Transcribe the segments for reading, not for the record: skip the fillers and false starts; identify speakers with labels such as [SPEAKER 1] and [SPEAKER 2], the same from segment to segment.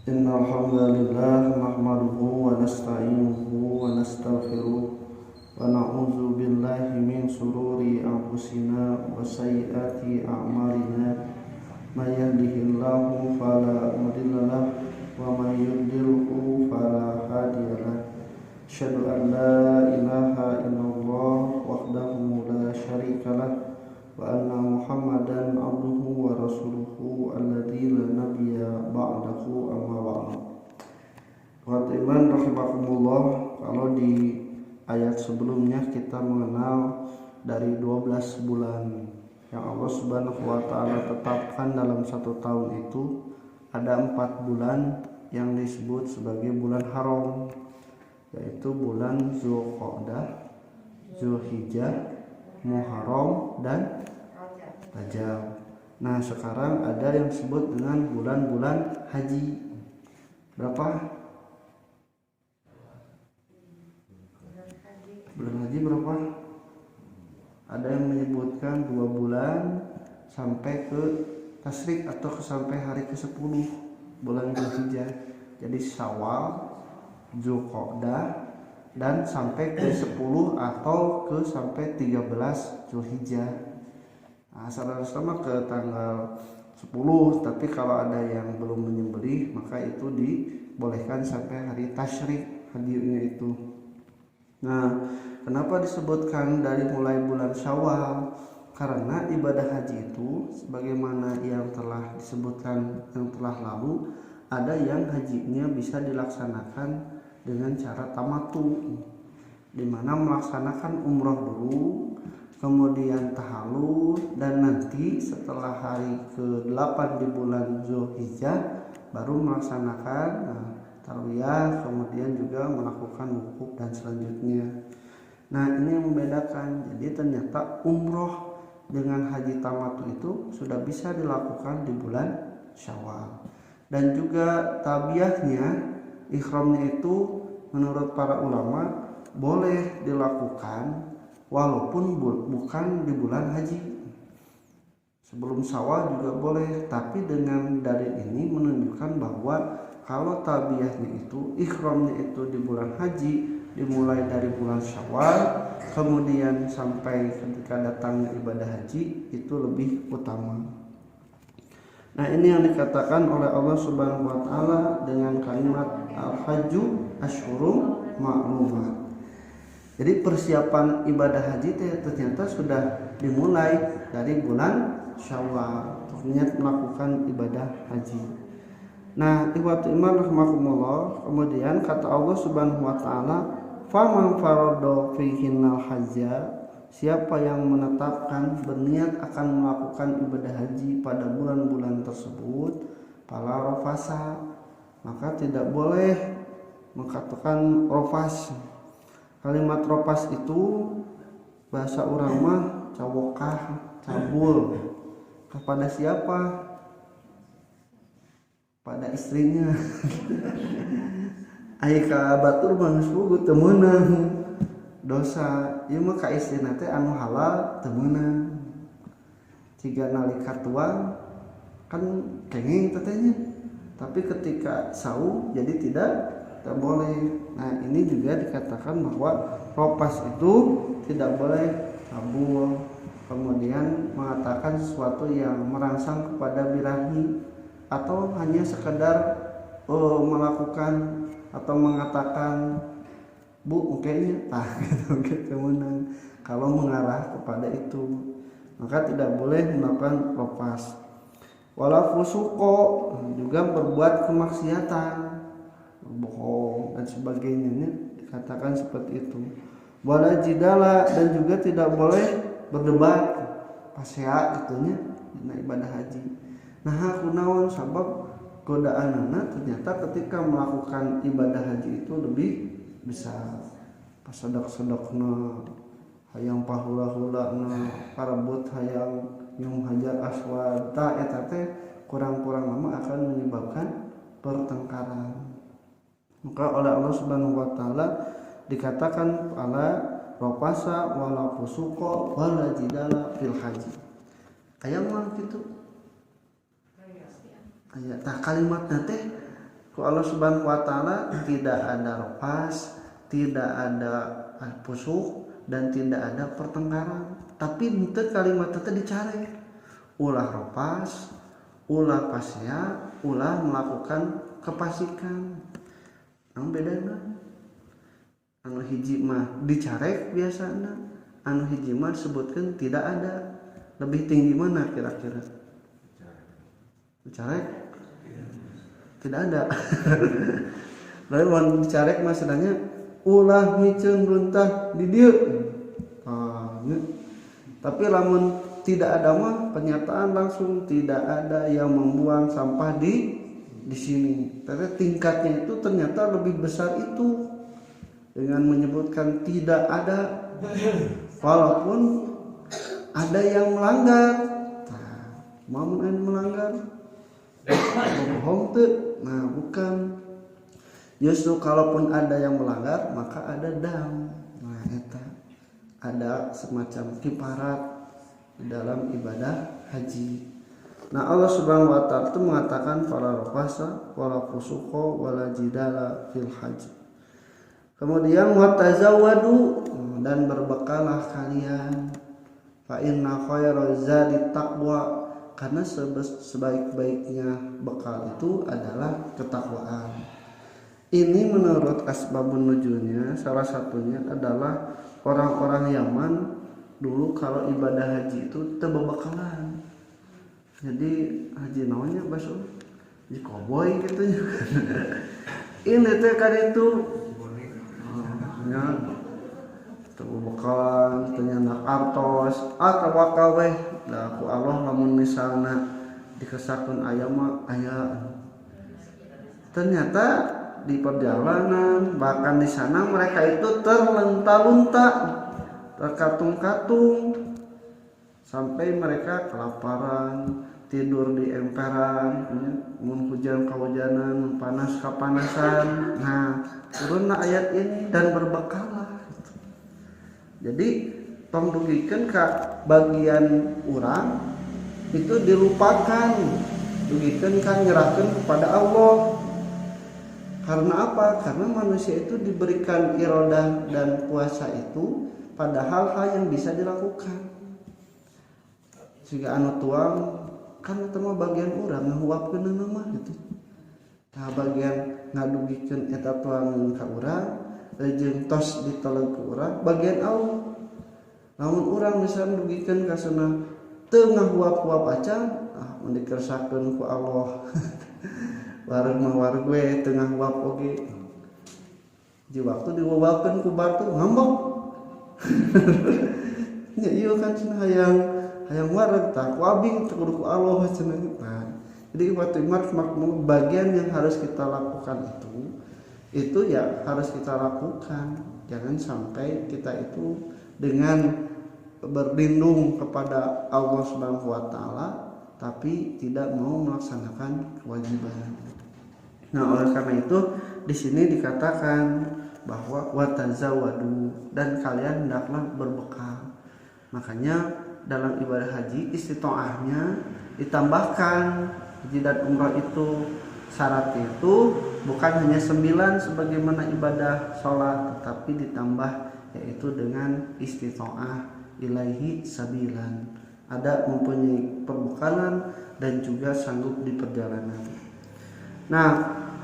[SPEAKER 1] Innal hamdalillah nahmaduhu wa nasta'inuhu wa nastaghfiruh wa na'udzu billahi min shururi anfusina wa sayyiati a'malina may yahdihillahu fala mudilla lahu wa may yudlilhu fala hadiyalah. Asyhadu an la ilaha illallah wahdahu la syarikalah wa anna Muhammadan abduhu wa rasuluhu alladzi la nabiyya ba'dahu amma ba'du. Iman rahimakumullah, kalau di ayat sebelumnya kita mengenal dari 12 bulan yang Allah Subhanahu wa taala tetapkan dalam satu tahun itu, ada 4 bulan yang disebut sebagai bulan haram, yaitu bulan Zulqa'dah, Zulhijjah, Muharram dan Rajab. Nah, sekarang ada yang disebut dengan bulan-bulan haji. Berapa? Bulan haji berapa? Ada yang menyebutkan 2 bulan sampai ke tasyrik atau sampai hari ke-10 bulan Zulhijjah. Jadi Syawal, Zulqa'dah, dan sampai ke 10 atau ke sampai 13 Zulhijjah. Nah, sama ke tanggal 10, tapi kalau ada yang belum menyembelih maka itu dibolehkan sampai hari tasyrik, hadirnya itu. Nah, kenapa disebutkan dari mulai bulan Syawal? Karena ibadah haji itu sebagaimana yang telah disebutkan yang telah lalu, ada yang hajinya bisa dilaksanakan dengan cara tamattu, di mana melaksanakan umroh dulu, kemudian tahallul, dan nanti setelah hari ke-8 di bulan Zulhijjah baru melaksanakan tarwiyah, kemudian juga melakukan wukuf dan selanjutnya. Nah, ini yang membedakan. Jadi ternyata umroh dengan haji tamattu itu sudah bisa dilakukan di bulan Syawal. Dan juga tabiyahnya, ihramnya itu menurut para ulama boleh dilakukan walaupun bukan di bulan haji. Sebelum Syawal juga boleh, tapi dengan dalil ini menunjukkan bahwa kalau tabiyahnya itu, ihramnya itu di bulan haji, dimulai dari bulan Syawal kemudian sampai ketika datangnya ibadah haji, itu lebih utama. Nah, ini yang dikatakan oleh Allah Subhanahu wa taala dengan kalimat al-hajju asyhurun ma'lumat. Jadi persiapan ibadah haji ternyata sudah dimulai dari bulan Syawal, niat melakukan ibadah haji. Nah, ikhwatu iman rahimakumullah, kemudian kata Allah Subhanahu wa taala, faman farada fihinnal hajja, siapa yang menetapkan berniat akan melakukan ibadah haji pada bulan-bulan tersebut, fala rafasa, maka tidak boleh mengatakan rofas. Kalimat rofas itu bahasa orang mah cawokah, cabul. Kepada siapa? Pada istrinya. Ai ka batur geus puguh teu meunang dosa. Ieu mah ka istrina teh anu halal teu meunang. Ciga nalika tua kan kenging tetenya, tapi ketika sau jadi tidak boleh. Nah, ini juga dikatakan bahwa ropas itu tidak boleh cabul, kemudian mengatakan sesuatu yang merangsang kepada birahi, atau hanya sekedar melakukan atau mengatakan bu kayaknya gitu menang. Kalau mengarah kepada itu maka tidak boleh melakukan ropas. Wala fusuqo, juga berbuat kemaksiatan, bohong dan sebagainya, dikatakan seperti itu. Wala jidala, dan juga tidak boleh berdebat pasea itunya di ibadah haji. Nah, kunaon sabab godaanana ternyata ketika melakukan ibadah haji itu lebih besar. Pasodak-sodokna, hayang pahula-hulana, parebut hayang nyung hajar aswad, eta teh kurang-kurang lama akan menyebabkan pertengkaran. Maka oleh Allah Subhanahu wa taala dikatakan ala rofasa wala fusuqa wala jidala fil haji. Aya mah kitu. Aya tah kalimatna teh ku Allah Subhanahu wa taala tidak ada rapas, tidak ada pusuk dan tidak ada pertengkaran. Tapi henteu kalimat teh dicare. Ulah rapas, ulah pasya, ulah melakukan kefasikan. Anu bedana anu hiji mah dicarek biasana, anu hiji mah sebutkeun tidak ada. Lebih tinggi mana kira-kira? Dicarek? Tidak ada. Lalu mun dicarek mah sedangnya ulah miceun runtah di dieu. Tapi lamun tidak ada mah pernyataan langsung tidak ada yang membuang sampah di sini. Tapi tingkatnya itu ternyata lebih besar itu dengan menyebutkan tidak ada walaupun ada yang melanggar. Nah, mau melanggar bohong tuh. Nah, bukan. Justru kalaupun ada yang melanggar maka ada dam. Nah, eta ada semacam kiparat dalam ibadah haji. Nah, Allah Subhanahu wa taala itu mengatakan fala rafasa wala fusuqa wala jidala fil haji. Kemudian watazawwadu, dan berbekalah kalian. Fa inna khairaz zadi taqwa, karena sebaik-baiknya bekal itu adalah ketakwaan. Ini menurut asbabun nuzulnya salah satunya adalah orang-orang Yaman dulu kalau ibadah haji itu teu bebekalan. Jadi haji naonnya baso? Haji koboi gitu nya. Ini teh kan itu nya bekalan ternyata artos tawakal weh da ku Allah lamun misalna dikesakeun aya mah aya. Ternyata di perjalanan bahkan di sana mereka itu terlunta-lunta, terkatung-katung sampai mereka kelaparan, tidur di emperan, mun hujan kehujanan, panas kepanasan. Nah, turunlah ayat ini dan berbekalah. Jadi tong dugikeun ka bagian urang itu dilupakan, dugikeun kan nyerahkeun kepada Allah. Karena apa? Karena manusia itu diberikan iradah dan puasa itu pada hal-hal yang bisa dilakukan. Siga anu tuang kan eta mah bagian urang ngahuapkeun mah gitu. Tah bagian ngadugikeun eta tuang ka urang jeung tos diteleg ku urang bagian Allah. Lamun urang misalnya dugikeun ka sana teu ngahuap-huap acan, mun dikersakeun ku Allah. Wareg mah wareg we teu ngahuap oge. Di waktu diwawakeun ku batu ngambok. Nya ieu kan cenah hayang wareg tah ku abing teu ku Allah cenah. Nah, jadi waktu bagian yang harus kita lakukan itu ya harus kita lakukan. Jangan sampai kita itu dengan berlindung kepada Allah Subhanahu wa taala tapi tidak mau melaksanakan kewajiban. Nah, oleh karena itu di sini dikatakan bahwa watazawwadu, dan kalian hendaklah berbekal. Makanya dalam ibadah haji istitoahnya ditambahkan. Haji dan umrah itu syaratnya itu bukan hanya 9 sebagaimana ibadah sholat, tetapi ditambah yaitu dengan istitoah ilaihi sabilan, ada mempunyai perbekalan dan juga sanggup di perjalanan. Nah,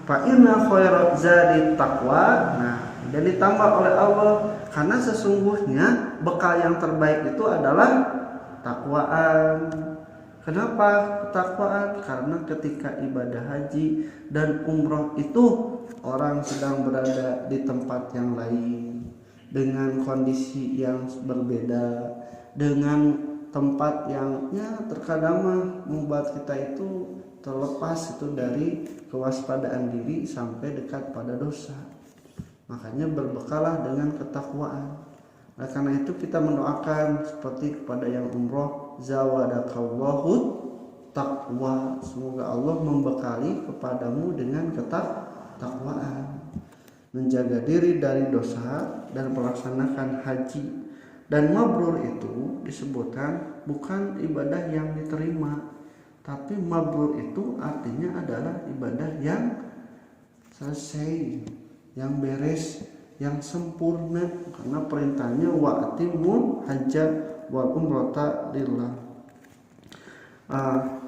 [SPEAKER 1] fa inna khairaz zadi taqwa. Nah, dan ditambah oleh Allah karena sesungguhnya bekal yang terbaik itu adalah takwaan. Kenapa ketakwaan? Karena ketika ibadah haji dan umroh itu orang sedang berada di tempat yang lain dengan kondisi yang berbeda, dengan tempat yang terkadang membuat kita itu terlepas itu dari kewaspadaan diri sampai dekat pada dosa. Makanya berbekalah dengan ketakwaan. Nah, karena itu kita mendoakan seperti kepada yang umroh, zawadakallahu taqwa, semoga Allah membekali kepadamu dengan ketakwaan, menjaga diri dari dosa dan melaksanakan haji. Dan mabrur itu disebutkan bukan ibadah yang diterima, tapi mabrur itu artinya adalah ibadah yang selesai, yang beres, yang sempurna, karena perintahnya wa atimul hajja wal umrata lillah.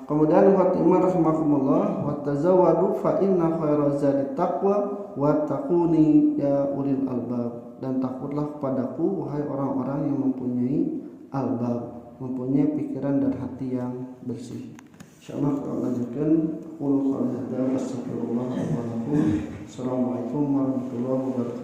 [SPEAKER 1] Kemudian Fatimah rahimakumullah, wa tazawwadu fa inna khairaz zadi taqwa wa taquni ya ulil albab, dan takutlah kepadaku wahai orang-orang yang mempunyai albab, mempunyai pikiran dan hati yang bersih. Insyaallah kita lanjutkan. Qul qala hada wa astaghfirullah wa lakum. Assalamualaikum warahmatullahi wabarakatuh.